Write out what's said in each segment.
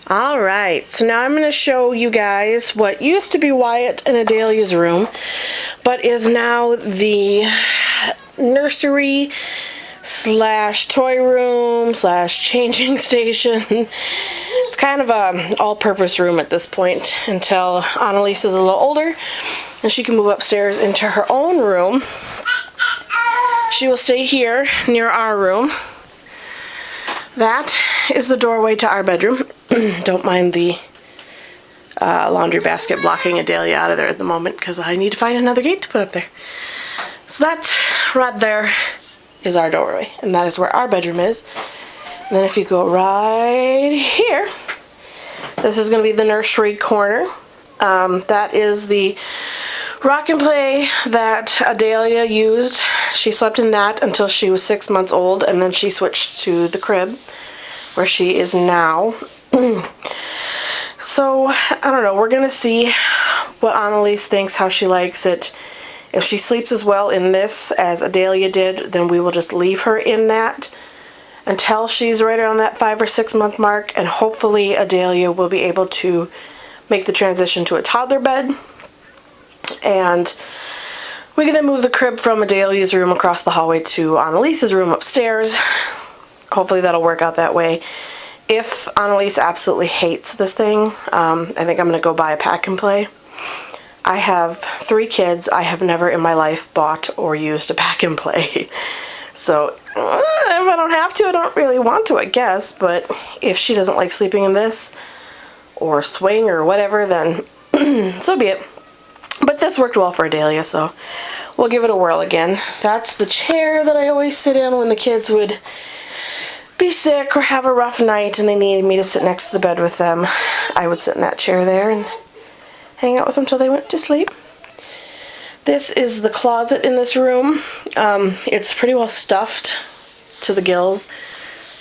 Alright, so now I'm going to show you guys what used to be Wyatt and Adelia's room, but is now the nursery slash toy room slash changing station. It's kind of a all-purpose room at this point until Annalise is a little older and she can move upstairs into her own room. She will stay here near our room. That is the doorway to our bedroom. Don't mind the laundry basket blocking Adelia out of there at the moment because I need to find another gate to put up there. So that's right there is our doorway, and that is where our bedroom is. And then if you go right here, this is going to be the nursery corner. That is the rock and play that Adelia used. She slept in that until she was 6 months old, and then she switched to the crib where she is now. So, I don't know, we're going to see what Annalise thinks, how she likes it. If she sleeps as well in this as Adelia did, then we will just leave her in that until she's right around that 5 or 6 month mark, and hopefully Adelia will be able to make the transition to a toddler bed. And we can then move the crib from Adelia's room across the hallway to Annalise's room upstairs. Hopefully that'll work out that way. If Annalise absolutely hates this thing, I think I'm going to go buy a pack and play. I have 3 kids. I have never in my life bought or used a pack and play. So if I don't have to, I don't really want to, I guess. But if she doesn't like sleeping in this or swing or whatever, then so be it. But this worked well for Adelia, so we'll give it a whirl again. That's the chair that I always sit in when the kids would be sick or have a rough night and they needed me to sit next to the bed with them. I would sit in that chair there and hang out with them until they went to sleep. This is the closet in this room. It's pretty well stuffed to the gills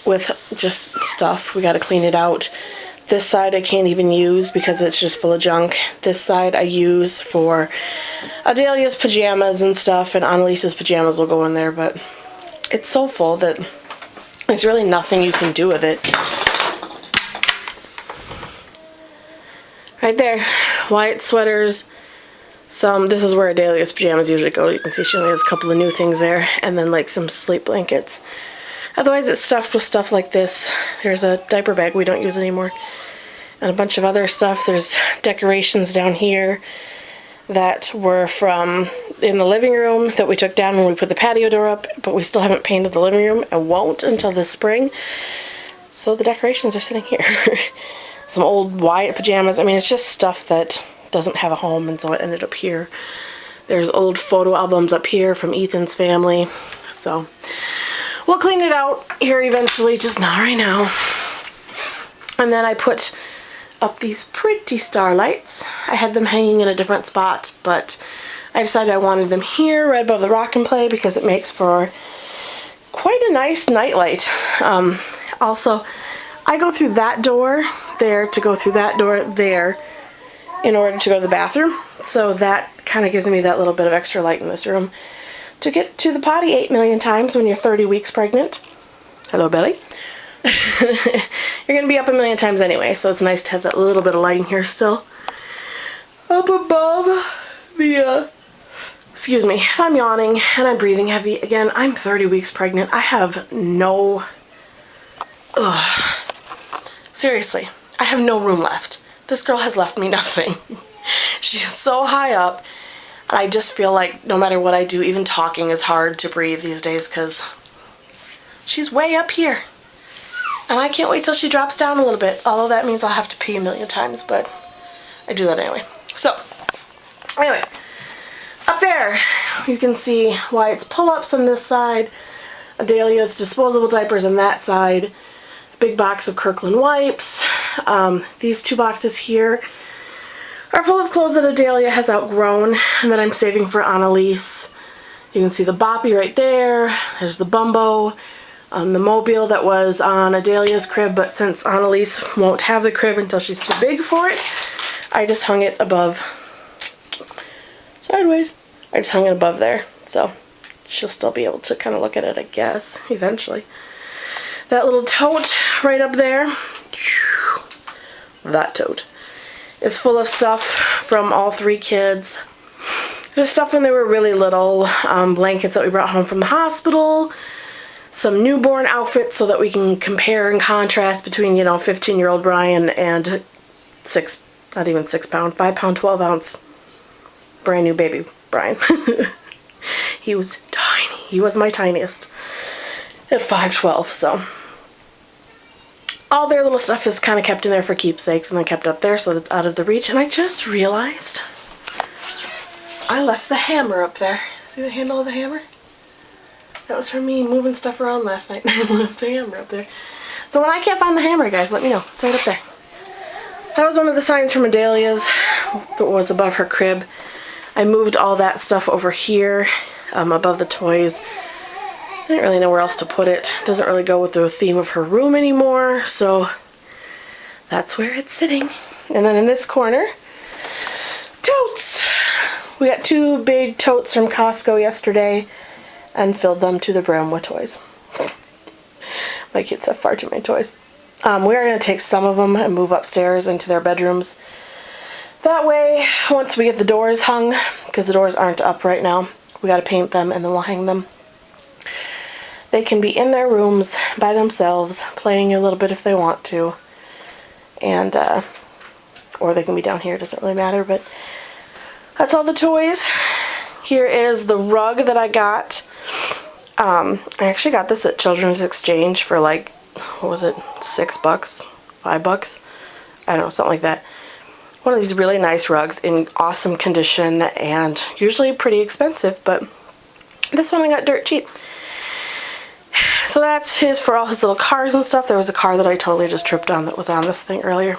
with just stuff. We got to clean it out. This side I can't even use because it's just full of junk. This side I use for Adelia's pajamas and stuff, and Annalise's pajamas will go in there, but it's so full that there's really nothing you can do with it. Right there, Wyatt sweaters. This is where Adelia's pajamas usually go. You can see she only has a couple of new things there, and then like some sleep blankets. Otherwise it's stuffed with stuff like this. There's a diaper bag we don't use anymore, and a bunch of other stuff. There's decorations down here that were from in the living room that we took down when we put the patio door up, but we still haven't painted the living room and won't until this spring. So the decorations are sitting here. Some old Wyatt pajamas. I mean, it's just stuff that doesn't have a home, and so it ended up here. There's old photo albums up here from Ethan's family. So we'll clean it out here eventually, just not right now. And then I put up these pretty starlights. I had them hanging in a different spot, but I decided I wanted them here right above the rock and play because it makes for quite a nice nightlight. Also, I go through that door there to go through that door there in order to go to the bathroom. So that kind of gives me that little bit of extra light in this room to get to the potty 8 million times when you're 30 weeks pregnant. Hello, Belly. You're going to be up 1 million times anyway, so it's nice to have that little bit of light in here still. Up above the, excuse me, if I'm yawning and I'm breathing heavy, again, I'm 30 weeks pregnant. I have no, seriously, I have no room left. This girl has left me nothing. She's so high up, and I just feel like no matter what I do, even talking is hard to breathe these days because she's way up here. And I can't wait till she drops down a little bit, although that means I'll have to pee 1 million times, but I do that anyway. So, anyway, up there you can see Wyatt's pull-ups on this side, Adelia's disposable diapers on that side, big box of Kirkland wipes. These 2 boxes here are full of clothes that Adelia has outgrown and that I'm saving for Annalise. You can see the boppy right there. There's the Bumbo. The mobile that was on Adelia's crib, but since Annalise won't have the crib until she's too big for it, I just hung it above, sideways, I just hung it above there, so she'll still be able to kind of look at it, I guess, eventually. That little tote right up there, that tote is full of stuff from all 3 kids. There's stuff when they were really little, blankets that we brought home from the hospital, some newborn outfits so that we can compare and contrast between, you know, 15-year-old Brian and 5 pound, 12 ounce brand new baby Brian. He was tiny. He was my tiniest at 5'12", so all their little stuff is kind of kept in there for keepsakes and then kept up there so that it's out of the reach. And I just realized I left the hammer up there. See the handle of the hammer? That was from me moving stuff around last night. I left the hammer up there. So when I can't find the hammer, guys, let me know. It's right up there. That was one of the signs from Adelia's that was above her crib. I moved all that stuff over here above the toys. I didn't really know where else to put it. It doesn't really go with the theme of her room anymore, so that's where it's sitting. And then in this corner, totes! We got 2 big totes from Costco yesterday and filled them to the brim with toys. My kids have far too many toys. We are going to take some of them and move upstairs into their bedrooms. That way, once we get the doors hung, because the doors aren't up right now, we got to paint them and then we'll hang them. They can be in their rooms by themselves, playing a little bit if they want to. And, or they can be down here, it doesn't really matter, but that's all the toys. Here is the rug that I got. I actually got this at Children's Exchange for like, what was it, $6, $5? I don't know, something like that. One of these really nice rugs in awesome condition and usually pretty expensive, but this one I got dirt cheap. So that's his for all his little cars and stuff. There was a car that I totally just tripped on that was on this thing earlier.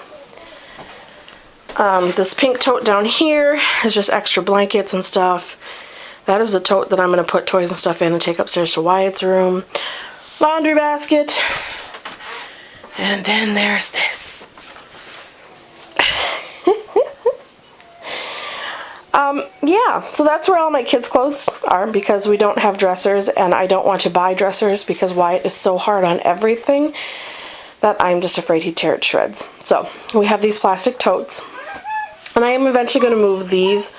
This pink tote down here is just extra blankets and stuff. That is the tote that I'm going to put toys and stuff in and take upstairs to Wyatt's room. Laundry basket. And then there's this. Yeah, so that's where all my kids' clothes are because we don't have dressers and I don't want to buy dressers because Wyatt is so hard on everything that I'm just afraid he'd tear it to shreds. So we have these plastic totes and I am eventually going to move these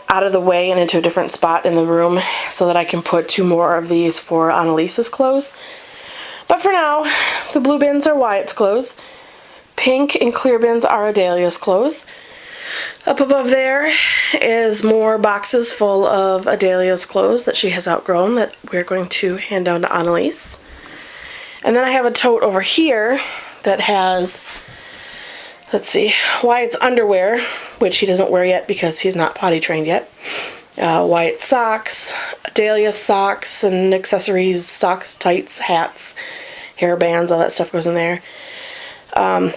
out of the way and into a different spot in the room so that I can put 2 more of these for Annalise's clothes. But for now, the blue bins are Wyatt's clothes. Pink and clear bins are Adelia's clothes. Up above there is more boxes full of Adelia's clothes that she has outgrown that we're going to hand down to Annalise. And then I have a tote over here that has, let's see, Wyatt's underwear, which he doesn't wear yet because he's not potty trained yet. Wyatt's socks, Adelia's socks and accessories, socks, tights, hats, hair bands, all that stuff goes in there.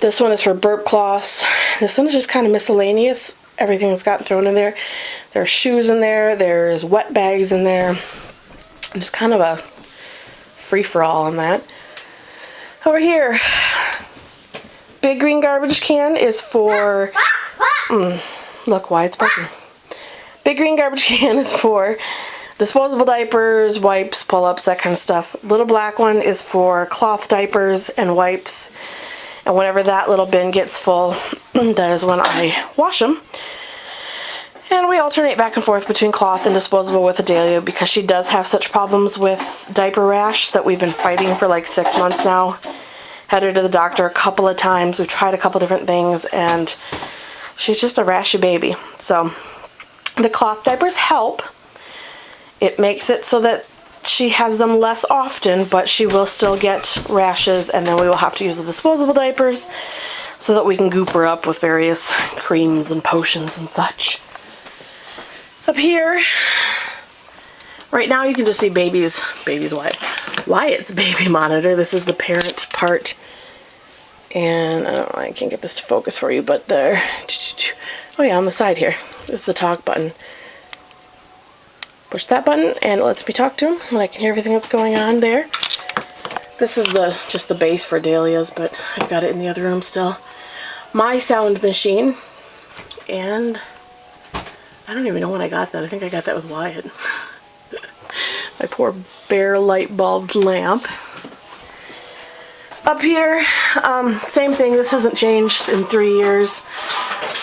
This one is for burp cloths. This one is just kind of miscellaneous. Everything that's gotten thrown in there. There are shoes in there. There's wet bags in there. Just kind of a free-for-all on that. Over here, big green garbage can is for... look, why it's barking. Big green garbage can is for disposable diapers, wipes, pull-ups, that kind of stuff. Little black one is for cloth diapers and wipes. And whenever that little bin gets full, that is when I wash them. And we alternate back and forth between cloth and disposable with Adelia because she does have such problems with diaper rash that we've been fighting for like 6 months now. Had her to the doctor a couple of times. We've tried a couple different things and she's just a rashy baby. So the cloth diapers help. It makes it so that she has them less often, but she will still get rashes, and then we will have to use the disposable diapers so that we can goop her up with various creams and potions and such. Up here, right now you can just see Wyatt's baby monitor. This is the parent part, and I don't know, I can't get this to focus for you, but there, oh yeah, on the side here is the talk button. Push that button and it lets me talk to him and I can hear everything that's going on there. This is just the base for Adelia's, but I've got it in the other room still. My sound machine, and I don't even know when I got that. I think I got that with Wyatt. My poor bare light bulb lamp. Up here, same thing. This hasn't changed in 3 years.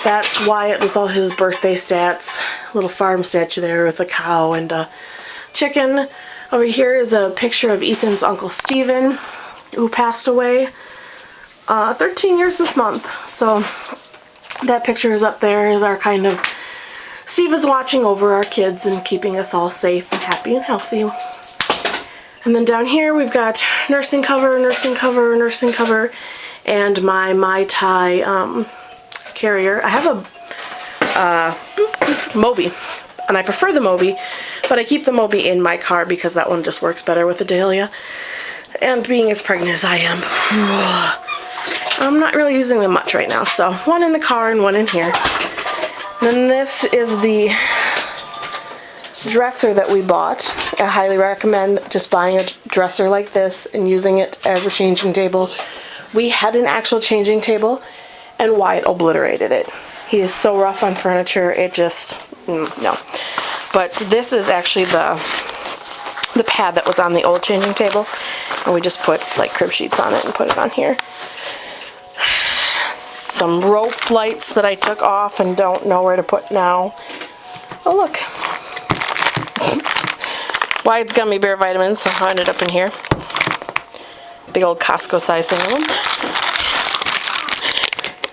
That's Wyatt with all his birthday stats. Little farm statue there with a cow and a chicken. Over here is a picture of Ethan's Uncle Steven, who passed away 13 years this month. So that picture is up there as our kind of, Steve is watching over our kids and keeping us all safe and happy and healthy. And then down here we've got nursing cover, nursing cover, nursing cover, and my Mai Tai carrier. I have a Moby, and I prefer the Moby, but I keep the Moby in my car because that one just works better with Adelia. And being as pregnant as I am, I'm not really using them much right now. So one in the car and one in here. And then this is the dresser that we bought. I highly recommend just buying a dresser like this and using it as a changing table. We had an actual changing table and Wyatt obliterated it. He is so rough on furniture, it just, no. But this is actually the pad that was on the old changing table, and we just put like crib sheets on it and put it on here. Some rope lights that I took off and don't know where to put now. Oh look. Wyatt's gummy bear vitamins somehow ended up in here. Big old Costco size thing of them.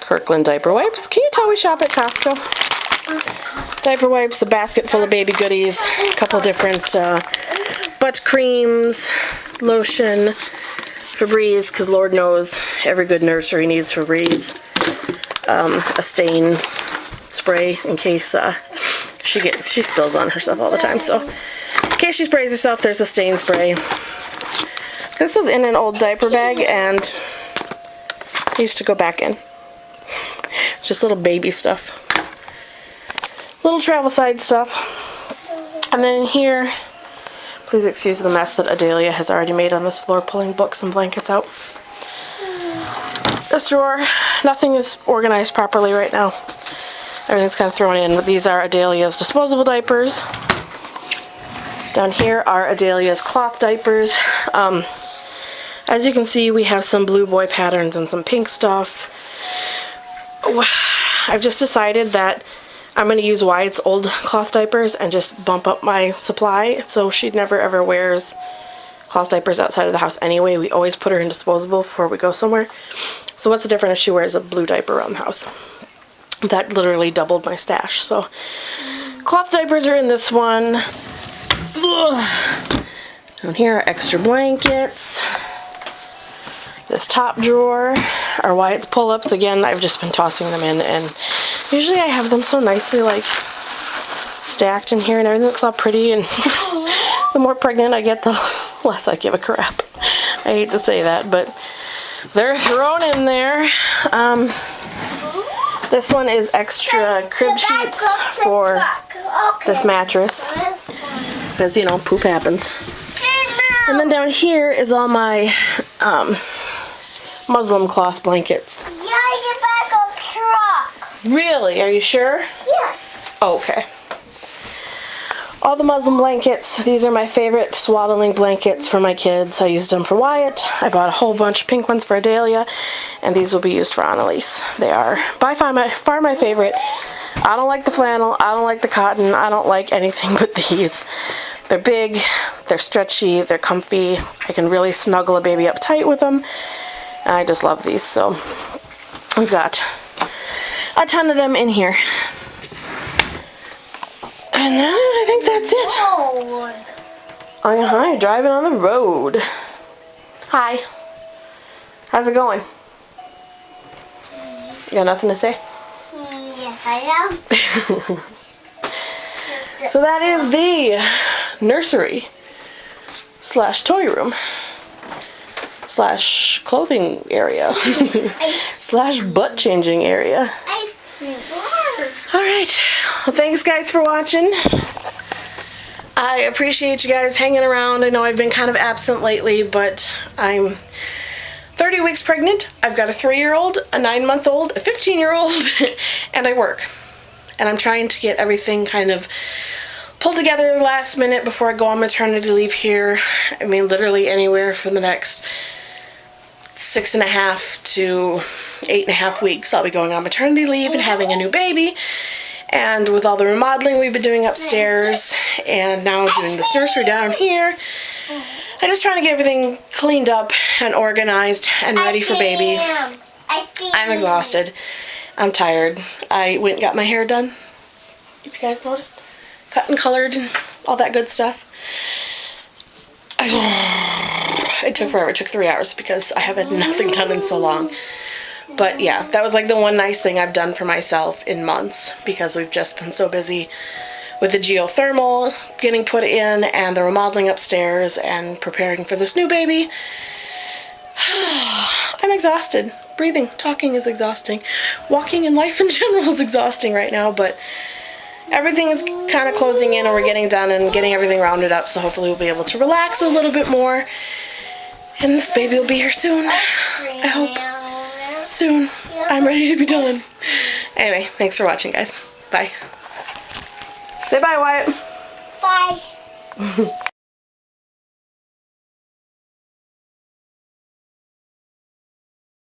Kirkland diaper wipes. Can you tell we shop at Costco? Diaper wipes, a basket full of baby goodies, a couple different butt creams, lotion, Febreze, because Lord knows every good nursery needs Febreze. A stain spray in case she spills on herself all the time. So in case she sprays herself, there's a stain spray. This was in an old diaper bag and needs to go back in. Just little baby stuff. Little travel side stuff. And then in here, please excuse the mess that Adelia has already made on this floor, pulling books and blankets out. This drawer, nothing is organized properly right now. Everything's kind of thrown in. These are Adelia's disposable diapers. Down here are Adelia's cloth diapers. As you can see, we have some blue boy patterns and some pink stuff. I've just decided that I'm going to use Wyatt's old cloth diapers and just bump up my supply, so she never ever wears cloth diapers outside of the house anyway. We always put her in disposable before we go somewhere. So what's the difference if she wears a blue diaper around the house? That literally doubled my stash. So cloth diapers are in this one. Ugh. Down here are extra blankets. This top drawer are Wyatt's pull-ups. Again, I've just been tossing them in, and usually I have them so nicely like stacked in here and everything looks all pretty, and the more pregnant I get, the less I give a crap. I hate to say that, but they're thrown in there. This one is extra crib sheets for this mattress because, you know, poop happens. And then down here is all my Muslim cloth blankets. Yeah, get back on truck. Really? Are you sure? Yes. Oh, okay. All the Muslim blankets. These are my favorite swaddling blankets for my kids. I used them for Wyatt. I bought a whole bunch of pink ones for Adelia, and these will be used for Annalise. They are by far my favorite. I don't like the flannel. I don't like the cotton. I don't like anything but these. They're big, they're stretchy, they're comfy. I can really snuggle a baby up tight with them. And I just love these. So we've got a ton of them in here. And now I think that's it. Oh, hi, driving on the road. Hi. How's it going? You got nothing to say? Yes, I am. So that is the nursery / toy room / clothing area / butt changing area. Alright, well, thanks guys for watching. I appreciate you guys hanging around. I know I've been kind of absent lately, but I'm 30 weeks pregnant. I've got a 3-year-old, a 9-month-old, a 15-year-old, and I work. And I'm trying to get everything kind of pulled together at the last minute before I go on maternity leave here. I mean, literally anywhere for the next 6.5 to 8.5 weeks, I'll be going on maternity leave and having a new baby. And with all the remodeling we've been doing upstairs and now doing this nursery down here, I'm just trying to get everything cleaned up and organized and ready for baby. I'm exhausted. I'm tired. I went and got my hair done. If you guys noticed. Cut and colored and all that good stuff. It took forever. It took 3 hours because I have had nothing done in so long. But yeah, that was like the one nice thing I've done for myself in months because we've just been so busy with the geothermal getting put in and the remodeling upstairs and preparing for this new baby. I'm exhausted. Breathing, talking is exhausting. Walking in life in general is exhausting right now, but everything is kind of closing in and we're getting done and getting everything rounded up, so hopefully we'll be able to relax a little bit more. And this baby will be here soon. I hope. Soon. I'm ready to be done. Anyway, thanks for watching, guys. Bye. Say bye, Wyatt. Bye.